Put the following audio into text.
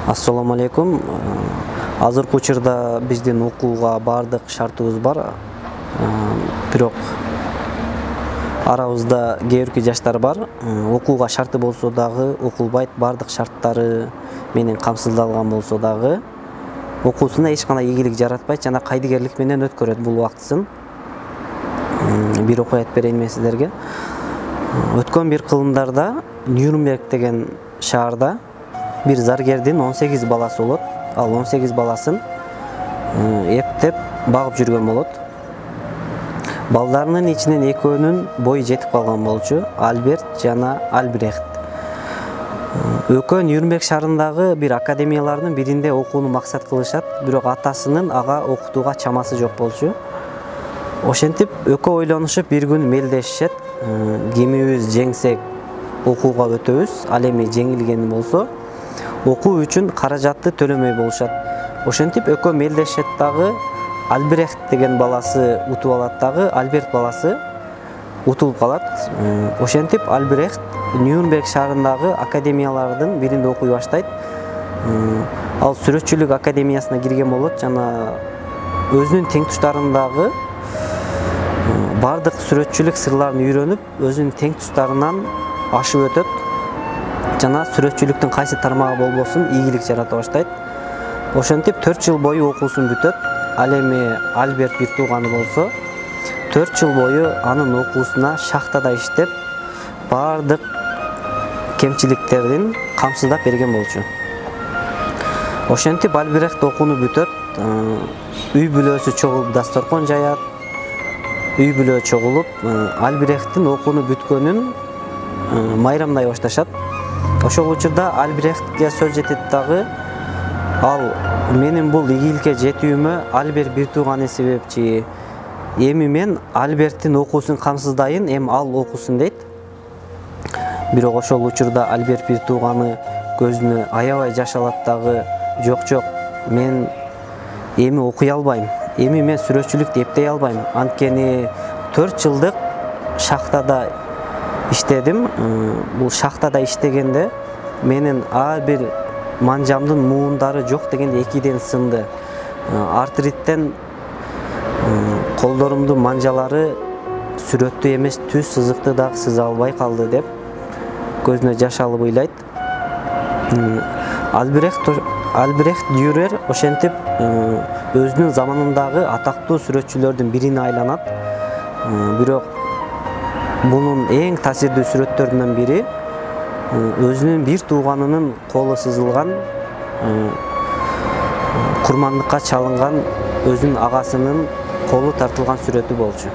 Assalamu алейкум. Азыркы учурда биздин окууга бардык шартыбыз бар. Бирок арабызда кээ бирки жаштар бар. Окууга шарты болсо дагы окулбайт, бардык шарттары менен камсыздалган болсо дагы окуусуна эч кандай ийгилик жаратпайт жана кайдыгерлик менен өткөрөт бул убактысын. Бир окуя айтып берейин мен сиздерге. Өткөн бир кылымдарда Нюрнберг деген шаарда bir zargerдин 18 баласы болот. Ал 18 баласын эптеп багып жүргөн болот. Балдарынын ичинен экөөнүн бою жетип калган болчу, Альберт жана Альбрехт. Экөө Нюрнберг шаарындагы бир академиялардын биринде окууну максат кылышат, бирок атасынын ага окутууга чамасы жок болчу. Ошентип экөө ойлонушуп бир күн мелдешишет. Кимибиз жеңсек окууга өтөбүз, ал эми жеңилген болсо окуу үчүн каражатты төлөмөй болушат. Ошентип экөө мелдешет дагы Альбрехт деген баласы утуп алат дагы, Альберт баласы утулуп калат. Ошентип Альбрехт Нюрнберг шаарындагы академиялардын биринде окуй баштайт. Ал сүрөтчүлүк академиясына кирген болот жана өзүнүн теңтуштарындагы бардык сүрөтчүлүк сырларын үйрөнүп, өзүнүн теңтуштарынан ашып өтөт. Жана сүрөтчүлүктүн кайсы тармагы болбосун ийгилик жарата баштайт. Ошентип 4 жыл бою окуусун бүтөт. Ал эми Альберт бир тууганы болсо 4 жыл бою анын окуусуна шахтада иштеп, бардык кемчиликтерин камсыздап берген болчу. Ошентип Альберт окууну бүтөт. Үй бүлөсү чогулуп дасторкон жаят. Үй бүлө чогулуп Альберттин окууну бүткөнүн майрамдай башташат. Ошол учурда Альбрехтке сөз жетет дагы, ал менин бул ийгиликке жетүүмө Альберт бир тууганы себепчи. Эми мен Альберттин окуусун камсыздайын, эми ал окусун дейт. Бирок ошол учурда Альберт бир тууганы көзүнө аябай жаш алат дагы, жок, мен эми окуй албайм. Эми мен сүрөтчүлүктү эптей албайм. Анткени 4 жылдык шахтада иштедим. Бул шахтада иштегенде менин ар бир манжамдын муундары жок дегенде экиден сынды. Артриттен колдорумдун манжалары сүрөттүү эмес, түз сызыкты дагы сыза албай калды деп көзүнө жаш алып ыйлайт. Альбрехт Дюрер ошентип өзүнүн заманындагы атактуу сүрөтчүлөрдүн бирине айланат. Бирок bunun en tasirli сүрөттөрүнөн бири өзүнүн бир тууганынын колу сызылган, курмандыкка чалынган өзүнүн агасынын колу тартылган сүрөтү болчу.